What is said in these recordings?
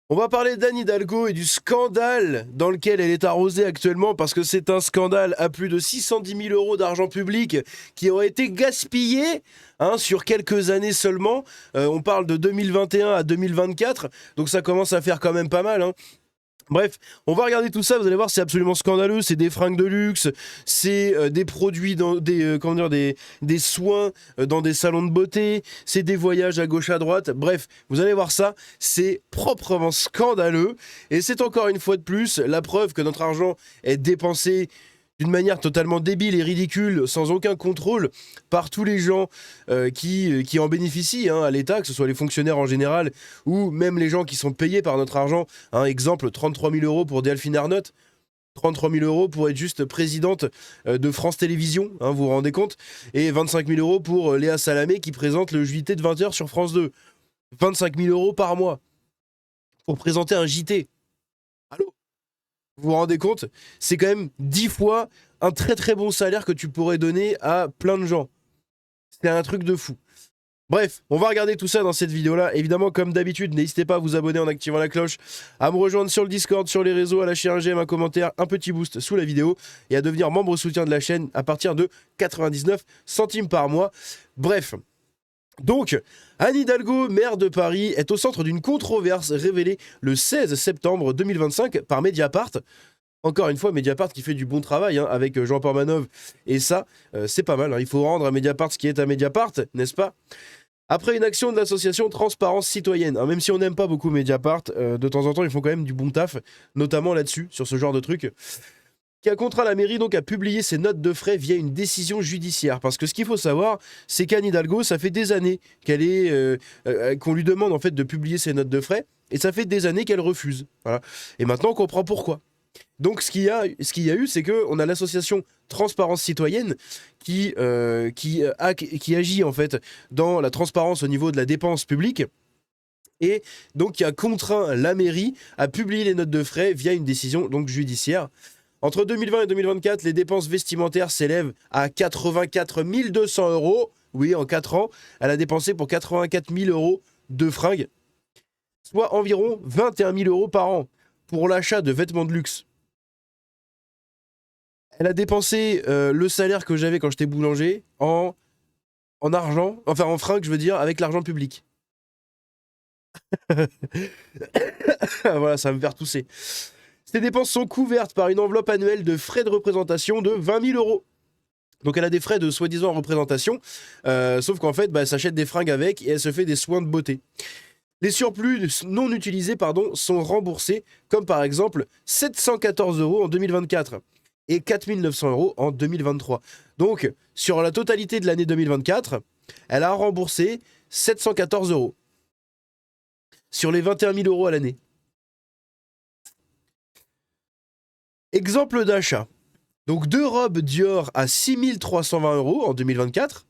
On va parler d'Anne Hidalgo et du scandale dans lequel elle est arrosée actuellement parce que c'est un scandale à plus de 610 000 euros d'argent public qui aurait été gaspillé sur quelques années seulement. On parle de 2021 à 2024, donc ça commence à faire quand même pas mal. Bref, on va regarder tout ça, vous allez voir, c'est absolument scandaleux, c'est des fringues de luxe, c'est des produits, des soins dans des salons de beauté, c'est des voyages à gauche à droite, bref, vous allez voir ça, c'est proprement scandaleux, et c'est encore une fois de plus la preuve que notre argent est dépensé d'une manière totalement débile et ridicule, sans aucun contrôle, par tous les gens qui en bénéficient à l'État, que ce soit les fonctionnaires en général, ou même les gens qui sont payés par notre argent. Exemple, 33 000 euros pour Delphine Arnott, 33 000 euros pour être juste présidente de France Télévisions, vous vous rendez compte, et 25 000 euros pour Léa Salamé qui présente le JT de 20h sur France 2. 25 000 euros par mois pour présenter un JT. Allô ? Vous vous rendez compte? C'est quand même 10 fois un très très bon salaire que tu pourrais donner à plein de gens. C'est un truc de fou. Bref, on va regarder tout ça dans cette vidéo-là. Évidemment, comme d'habitude, n'hésitez pas à vous abonner en activant la cloche, à me rejoindre sur le Discord, sur les réseaux, à lâcher un j'aime, un commentaire, un petit boost sous la vidéo et à devenir membre soutien de la chaîne à partir de 99 centimes par mois. Bref. Donc, Anne Hidalgo, maire de Paris, est au centre d'une controverse révélée le 16 septembre 2025 par Mediapart. Encore une fois, Mediapart qui fait du bon travail avec Jean Pormanov. Et ça, c'est pas mal. Il faut rendre à Mediapart ce qui est à Mediapart, n'est-ce pas? Après une action de l'association Transparence Citoyenne, même si on n'aime pas beaucoup Mediapart, de temps en temps, ils font quand même du bon taf, notamment là-dessus, sur ce genre de truc, qui a contraint la mairie donc à publier ses notes de frais via une décision judiciaire. Parce que ce qu'il faut savoir, c'est qu'Anne Hidalgo, ça fait des années qu'on lui demande en fait de publier ses notes de frais, et ça fait des années qu'elle refuse. Voilà. Et maintenant, on comprend pourquoi. Donc, ce qu'il y a eu, c'est qu'on a l'association Transparence Citoyenne qui agit en fait dans la transparence au niveau de la dépense publique, et donc qui a contraint la mairie à publier les notes de frais via une décision donc judiciaire. Entre 2020 et 2024, les dépenses vestimentaires s'élèvent à 84 200 euros. Oui, en 4 ans, elle a dépensé pour 84 000 euros de fringues, soit environ 21 000 euros par an pour l'achat de vêtements de luxe. Elle a dépensé le salaire que j'avais quand j'étais boulanger en argent, enfin en fringues, je veux dire, avec l'argent public. Voilà, ça va me faire tousser. Ces dépenses sont couvertes par une enveloppe annuelle de frais de représentation de 20 000 euros. Donc elle a des frais de soi-disant représentation, sauf qu'en fait, elle s'achète des fringues avec et elle se fait des soins de beauté. Les surplus non utilisés sont remboursés, comme par exemple 714 euros en 2024 et 4 900 euros en 2023. Donc, sur la totalité de l'année 2024, elle a remboursé 714 euros sur les 21 000 euros à l'année. Exemple d'achat. Donc 2 robes Dior à 6 320 euros en 2024.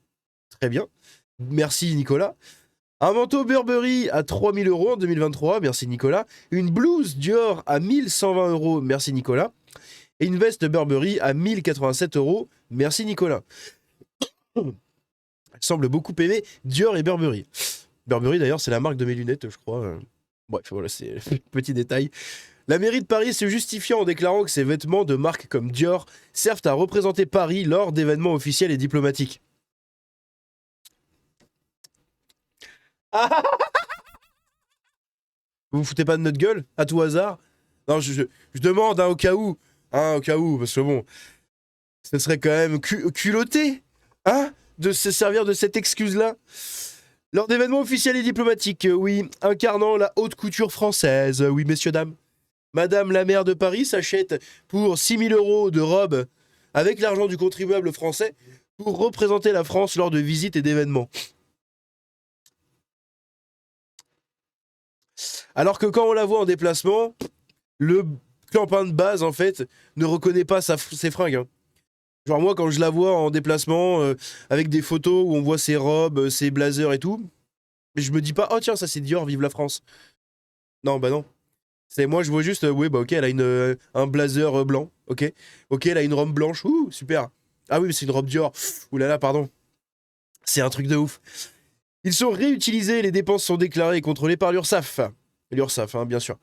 Très bien. Merci Nicolas. Un manteau Burberry à 3 000 euros en 2023. Merci Nicolas. Une blouse Dior à 1 120 euros. Merci Nicolas. Et une veste Burberry à 1 087 euros. Merci Nicolas. Elle semble beaucoup aimer Dior et Burberry. Burberry d'ailleurs c'est la marque de mes lunettes je crois. Bref voilà c'est un petit détail. La mairie de Paris se justifie en déclarant que ces vêtements de marques comme Dior servent à représenter Paris lors d'événements officiels et diplomatiques. Vous vous foutez pas de notre gueule, à tout hasard? Non, je demande au cas où, parce que bon, ce serait quand même culotté, de se servir de cette excuse-là. Lors d'événements officiels et diplomatiques, oui, incarnant la haute couture française, oui, messieurs, dames. Madame la maire de Paris s'achète pour 6 000 euros de robe avec l'argent du contribuable français pour représenter la France lors de visites et d'événements. Alors que quand on la voit en déplacement, le clampin de base, en fait, ne reconnaît pas ses fringues. Genre moi, quand je la vois en déplacement, avec des photos où on voit ses robes, ses blazers et tout, je me dis pas « Oh tiens, ça c'est Dior, vive la France !» Non, bah non. Moi, je vois juste, ok, elle a un blazer blanc, ok, elle a une robe blanche, super. Ah oui, mais c'est une robe Dior, oulala, pardon. C'est un truc de ouf. Ils sont réutilisés, les dépenses sont déclarées et contrôlées par l'URSSAF. l'URSSAF, hein, bien sûr.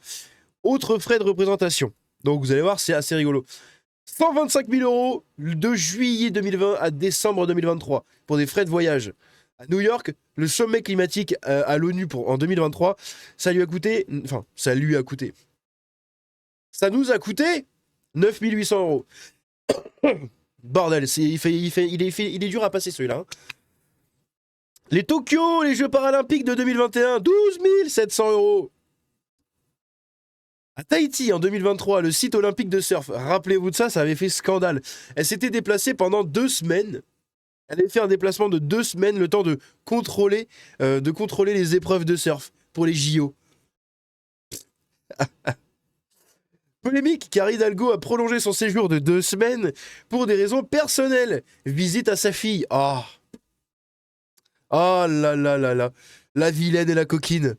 Autres frais de représentation. Donc vous allez voir, c'est assez rigolo. 125 000 euros de juillet 2020 à décembre 2023 pour des frais de voyage. À New York, le sommet climatique à l'ONU en 2023, ça lui a coûté... Enfin, ça lui a coûté. Ça nous a coûté 9 800 euros. Bordel, il est dur à passer celui-là. Hein. Les Tokyo, les Jeux Paralympiques de 2021, 12 700 euros. À Tahiti, en 2023, le site olympique de surf, rappelez-vous de ça, ça avait fait scandale. Elle s'était déplacée pendant 2 semaines. Elle avait fait un déplacement de 2 semaines, le temps de contrôler les épreuves de surf pour les JO. Polémique, car Hidalgo a prolongé son séjour de 2 semaines pour des raisons personnelles. Visite à sa fille. Oh. Oh là là là là. La vilaine et la coquine.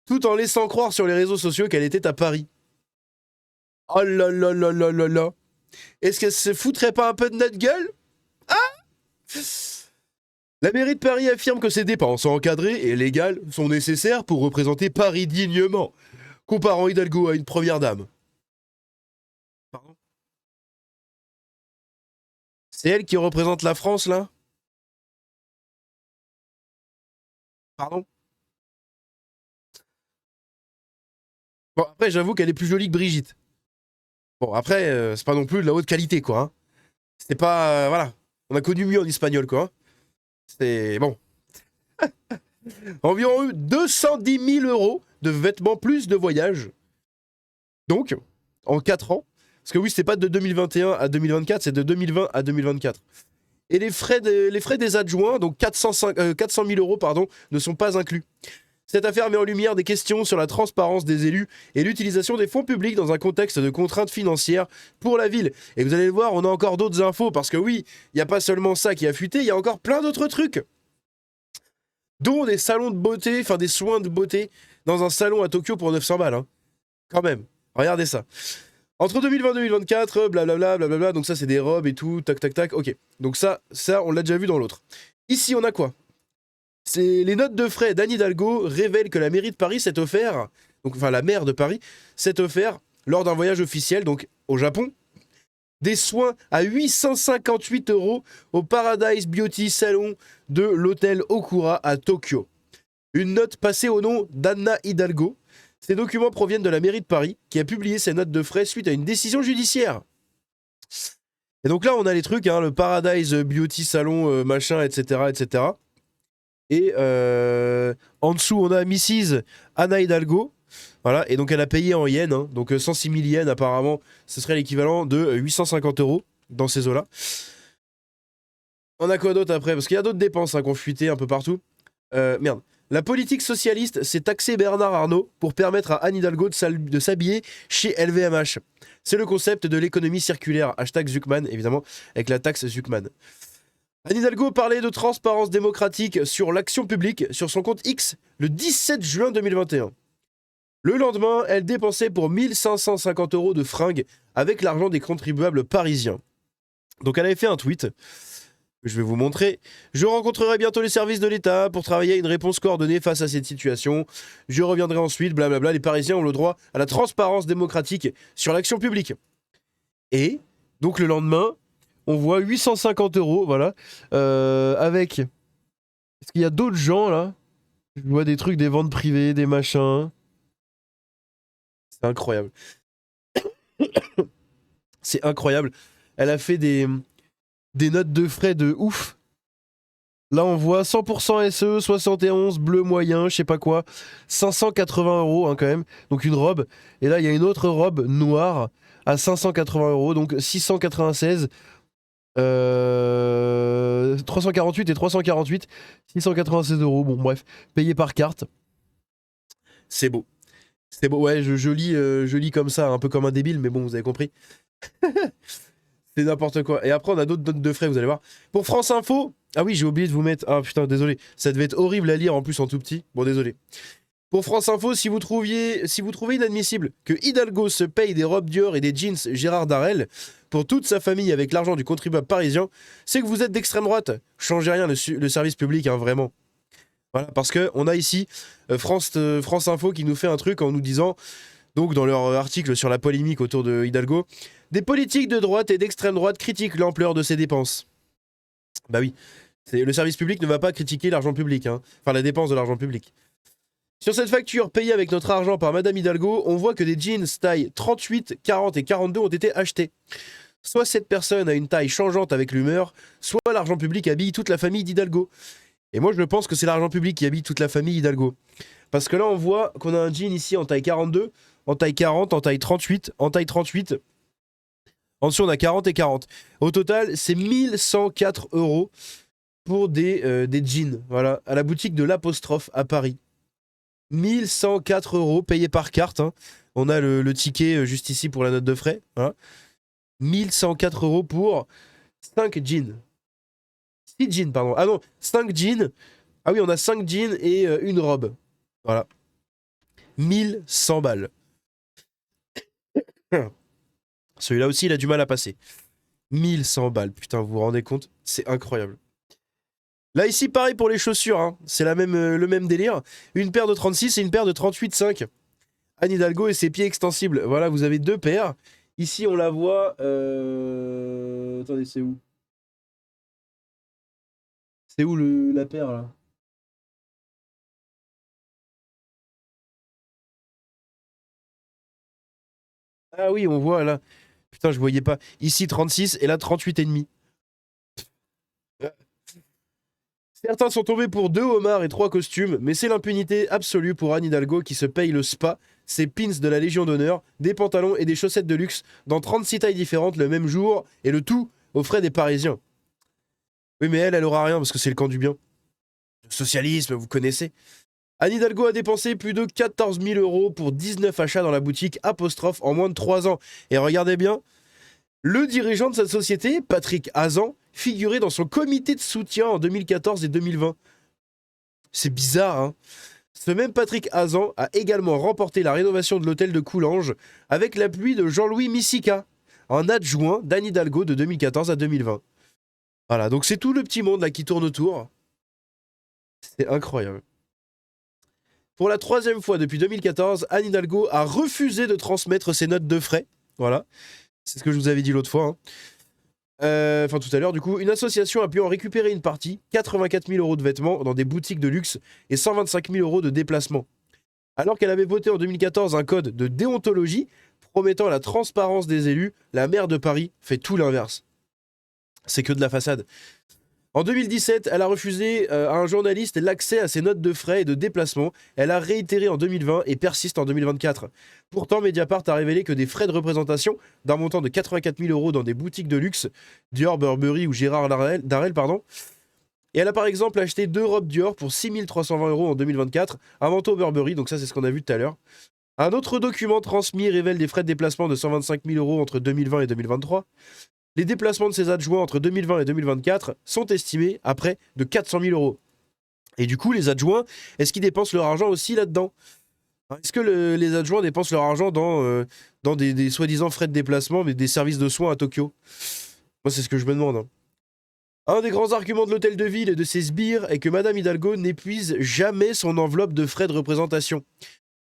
Tout en laissant croire sur les réseaux sociaux qu'elle était à Paris. Oh là là là là là là. Est-ce qu'elle se foutrait pas un peu de notre gueule? Ah! La mairie de Paris affirme que ces dépenses encadrées et légales sont nécessaires pour représenter Paris dignement, comparant Hidalgo à une première dame. Pardon? C'est elle qui représente la France, là? Pardon? Bon, après, j'avoue qu'elle est plus jolie que Brigitte. Bon, après, c'est pas non plus de la haute qualité, quoi. Hein. C'est pas... voilà. On a connu mieux en espagnol, quoi. Hein. C'est... bon. Environ 210 000 euros de vêtements plus de voyage. Donc, en 4 ans. Parce que oui, c'est pas de 2021 à 2024, c'est de 2020 à 2024. Et les frais des adjoints, donc 400 000 euros, pardon, ne sont pas inclus. Cette affaire met en lumière des questions sur la transparence des élus et l'utilisation des fonds publics dans un contexte de contraintes financières pour la ville. Et vous allez le voir, on a encore d'autres infos, parce que oui, il n'y a pas seulement ça qui a fuité, il y a encore plein d'autres trucs. Dont des salons de beauté, enfin des soins de beauté, dans un salon à Tokyo pour 900 balles. Hein. Quand même, regardez ça. Entre 2020 et 2024, blablabla, blablabla, donc ça c'est des robes et tout, tac tac tac, ok. Donc ça on l'a déjà vu dans l'autre. Ici on a quoi? C'est les notes de frais d'Anne Hidalgo révèlent que la mairie de Paris s'est offert, donc enfin la maire de Paris, s'est offert lors d'un voyage officiel, donc au Japon, des soins à 858 euros au Paradise Beauty Salon de l'hôtel Okura à Tokyo. Une note passée au nom d'Anna Hidalgo. Ces documents proviennent de la mairie de Paris, qui a publié ces notes de frais suite à une décision judiciaire. Et donc là, on a les trucs, hein, le Paradise Beauty Salon, machin, etc., etc. Et en dessous, on a Mrs. Anna Hidalgo. Voilà, et donc elle a payé en yens, hein, donc 106 000 yens apparemment, ce serait l'équivalent de 850 euros dans ces eaux-là. On a quoi d'autre après? Parce qu'il y a d'autres dépenses hein, qui ont fuité un peu partout. Merde. La politique socialiste s'est taxé Bernard Arnault pour permettre à Anne Hidalgo de s'habiller chez LVMH. C'est le concept de l'économie circulaire. Hashtag Zuckman, évidemment, avec la taxe Zuckman. Anne Hidalgo parlait de transparence démocratique sur l'action publique sur son compte X le 17 juin 2021. Le lendemain, elle dépensait pour 1550 euros de fringues avec l'argent des contribuables parisiens. Donc elle avait fait un tweet, que je vais vous montrer. Je rencontrerai bientôt les services de l'État pour travailler à une réponse coordonnée face à cette situation. Je reviendrai ensuite, blablabla. Les Parisiens ont le droit à la transparence démocratique sur l'action publique. Et, donc le lendemain, on voit 850 euros, voilà, avec... Est-ce qu'il y a d'autres gens, là? Je vois des trucs, des ventes privées, des machins... C'est incroyable. C'est incroyable. Elle a fait des notes de frais de ouf. Là, on voit 100% SE, 71, bleu moyen, je sais pas quoi. 580 euros, hein, quand même. Donc une robe. Et là, il y a une autre robe noire à 580 euros. Donc 696. 348 et 348. 696 euros. Bon, bref. Payé par carte. C'est beau. C'est beau, ouais, je lis comme ça, un peu comme un débile, mais bon, vous avez compris. C'est n'importe quoi. Et après, on a d'autres notes de frais, vous allez voir. Pour France Info, ah oui, j'ai oublié de vous mettre... Ah putain, désolé. Ça devait être horrible à lire, en plus en tout petit. Bon, désolé. Pour France Info, si vous trouvez inadmissible que Hidalgo se paye des robes Dior et des jeans Gérard Darrel pour toute sa famille avec l'argent du contribuable parisien, c'est que vous êtes d'extrême droite. Changez rien, le service public, hein, vraiment. Voilà, parce qu'on a ici France Info qui nous fait un truc en nous disant, donc dans leur article sur la polémique autour de Hidalgo, des politiques de droite et d'extrême droite critiquent l'ampleur de ces dépenses. Bah oui, le service public ne va pas critiquer l'argent public, hein. Enfin la dépense de l'argent public. Sur cette facture payée avec notre argent par Madame Hidalgo, on voit que des jeans taille 38, 40 et 42 ont été achetés. Soit cette personne a une taille changeante avec l'humeur, soit l'argent public habille toute la famille d'Hidalgo. Et moi je pense que c'est l'argent public qui habille toute la famille Hidalgo. Parce que là on voit qu'on a un jean ici en taille 42, en taille 40, en taille 38, en taille 38. En dessous on a 40 et 40. Au total c'est 1104 € pour des jeans, voilà, à la boutique de l'Apostrophe à Paris. 1104 € payés par carte, hein. On a le ticket juste ici pour la note de frais. Voilà. 1104 € pour 5 jeans. 6 jeans, pardon. Ah non, 5 jeans. Ah oui, on a 5 jeans et une robe. Voilà. 1100 balles. Celui-là aussi, il a du mal à passer. 1100 balles. Putain, vous vous rendez compte? C'est incroyable. Là, ici, pareil pour les chaussures, hein. C'est le même délire. Une paire de 36 et une paire de 38,5. Anne Hidalgo et ses pieds extensibles. Voilà, vous avez 2 paires. Ici, on la voit... Attendez, c'est où? C'est où la paire, là? Ah oui, on voit, là. Putain, je voyais pas. Ici, 36 et là, 38,5. Certains sont tombés pour 2 homards et 3 costumes, mais c'est l'impunité absolue pour Anne Hidalgo qui se paye le spa, ses pins de la Légion d'honneur, des pantalons et des chaussettes de luxe dans 36 tailles différentes le même jour, et le tout aux frais des Parisiens. Oui, mais elle aura rien parce que c'est le camp du bien. Le socialisme, vous connaissez. Anne Hidalgo a dépensé plus de 14 000 € pour 19 achats dans la boutique Apostrophe en moins de 3 ans. Et regardez bien, le dirigeant de cette société, Patrick Hazan, figurait dans son comité de soutien en 2014 et 2020. C'est bizarre, hein? Ce même Patrick Hazan a également remporté la rénovation de l'hôtel de Coulanges avec l'appui de Jean-Louis Missica, un adjoint d'Anne Hidalgo de 2014 à 2020. Voilà, donc c'est tout le petit monde là qui tourne autour. C'est incroyable. Pour la 3e fois depuis 2014, Anne Hidalgo a refusé de transmettre ses notes de frais. Voilà, c'est ce que je vous avais dit l'autre fois, hein. Enfin tout à l'heure du coup, une association a pu en récupérer une partie, 84 000 € de vêtements dans des boutiques de luxe et 125 000 € de déplacement. Alors qu'elle avait voté en 2014 un code de déontologie promettant la transparence des élus, la maire de Paris fait tout l'inverse. C'est que de la façade. En 2017, elle a refusé à un journaliste l'accès à ses notes de frais et de déplacement. Elle a réitéré en 2020 et persiste en 2024. Pourtant, Mediapart a révélé que des frais de représentation d'un montant de 84 000 € dans des boutiques de luxe, Dior, Burberry ou Gérard Darel, pardon. Et elle a par exemple acheté 2 robes Dior pour 6 320 € en 2024, un manteau Burberry, donc ça c'est ce qu'on a vu tout à l'heure. Un autre document transmis révèle des frais de déplacement de 125 000 € entre 2020 et 2023. Les déplacements de ses adjoints entre 2020 et 2024 sont estimés à près de 400 000 €. Et du coup, les adjoints, est-ce qu'ils dépensent leur argent aussi là-dedans? Est-ce que les adjoints dépensent leur argent dans des soi-disant frais de déplacement, mais des services de soins à Tokyo? Moi, c'est ce que je me demande, hein. Un des grands arguments de l'hôtel de ville et de ses sbires est que Madame Hidalgo n'épuise jamais son enveloppe de frais de représentation.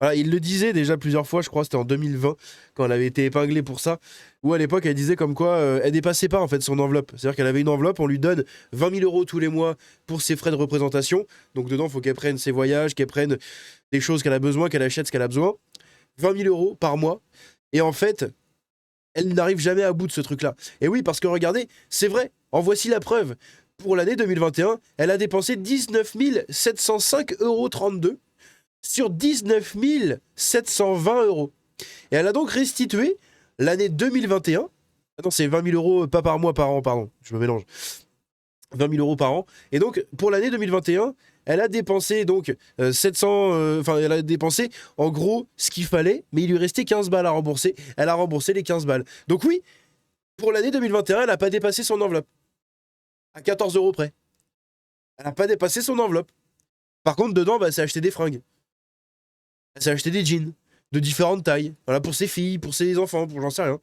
Voilà, il le disait déjà plusieurs fois, je crois, c'était en 2020, quand elle avait été épinglée pour ça, où à l'époque, elle disait comme quoi elle dépassait pas en fait son enveloppe. C'est-à-dire qu'elle avait une enveloppe, on lui donne 20 000 € tous les mois pour ses frais de représentation. Donc dedans, il faut qu'elle prenne ses voyages, qu'elle prenne des choses qu'elle a besoin, qu'elle achète ce qu'elle a besoin. 20 000 € par mois. Et en fait, elle n'arrive jamais à bout de ce truc-là. Et oui, parce que regardez, c'est vrai, en voici la preuve. Pour l'année 2021, elle a dépensé 19 705,32 € sur 19 720 €. Et elle a donc restitué l'année 2021. Ah non, c'est 20 000 €, pas par mois, par an, pardon, je me mélange. 20 000 € par an. Et donc, pour l'année 2021, elle a dépensé donc 700. Enfin, elle a dépensé en gros ce qu'il fallait, mais il lui restait 15 balles à rembourser. Elle a remboursé les 15 balles. Donc, oui, pour l'année 2021, elle n'a pas dépassé son enveloppe. À 14 € près. Elle n'a pas dépassé son enveloppe. Par contre, dedans, bah, c'est acheter des fringues. Elle s'est acheté des jeans de différentes tailles. Voilà, pour ses filles, pour ses enfants, pour j'en sais rien.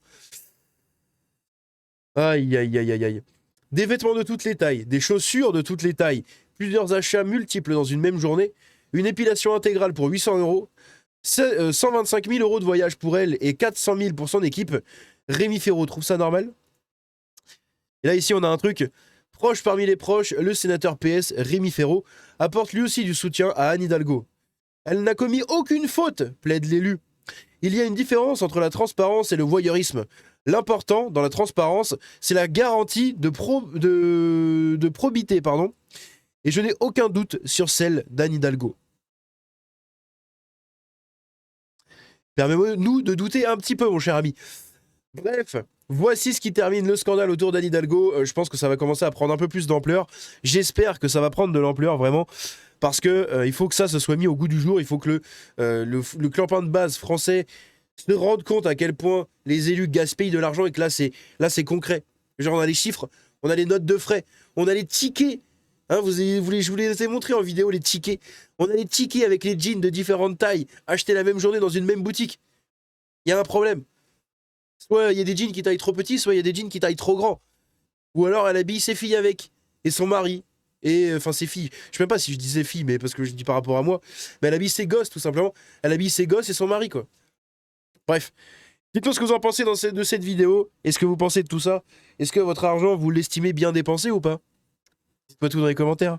Aïe, aïe, aïe, aïe, aïe. Des vêtements de toutes les tailles, des chaussures de toutes les tailles, plusieurs achats multiples dans une même journée, une épilation intégrale pour 800 euros, 125 000 euros de voyage pour elle et 400 000 pour son équipe. Rémi Féraud trouve ça normal? Et là, ici, on a un truc proche parmi les proches. Le sénateur PS, Rémi Féraud, apporte lui aussi du soutien à Anne Hidalgo. Elle n'a commis aucune faute, plaide l'élu. Il y a une différence entre la transparence et le voyeurisme. L'important dans la transparence, c'est la garantie de probité, pardon. Et je n'ai aucun doute sur celle d'Anne Hidalgo. Permettez-nous de douter un petit peu, mon cher ami. Bref, voici ce qui termine le scandale autour d'Anne Hidalgo. Je pense que ça va commencer à prendre un peu plus d'ampleur. J'espère que ça va prendre de l'ampleur, vraiment. Parce que il faut que ça se soit mis au goût du jour. Il faut que le clampin de base français se rende compte à quel point les élus gaspillent de l'argent et que là, c'est concret. Genre, on a les chiffres, on a les notes de frais, on a les tickets. Hein, je vous les ai montrés en vidéo, les tickets. On a les tickets avec les jeans de différentes tailles, achetés la même journée dans une même boutique. Il y a un problème. Soit il y a des jeans qui taillent trop petits, soit il y a des jeans qui taillent trop grands. Ou alors elle habille ses filles avec, et son mari. Et enfin ses filles. Je sais même pas si je disais filles, mais parce que je dis par rapport à moi. Mais elle habille ses gosses, tout simplement. Elle habille ses gosses et son mari, quoi. Bref. Dites-moi ce que vous en pensez de cette vidéo. Est-ce que vous pensez de tout ça? Est-ce que votre argent, vous l'estimez bien dépensé ou pas? Dites-moi tout dans les commentaires.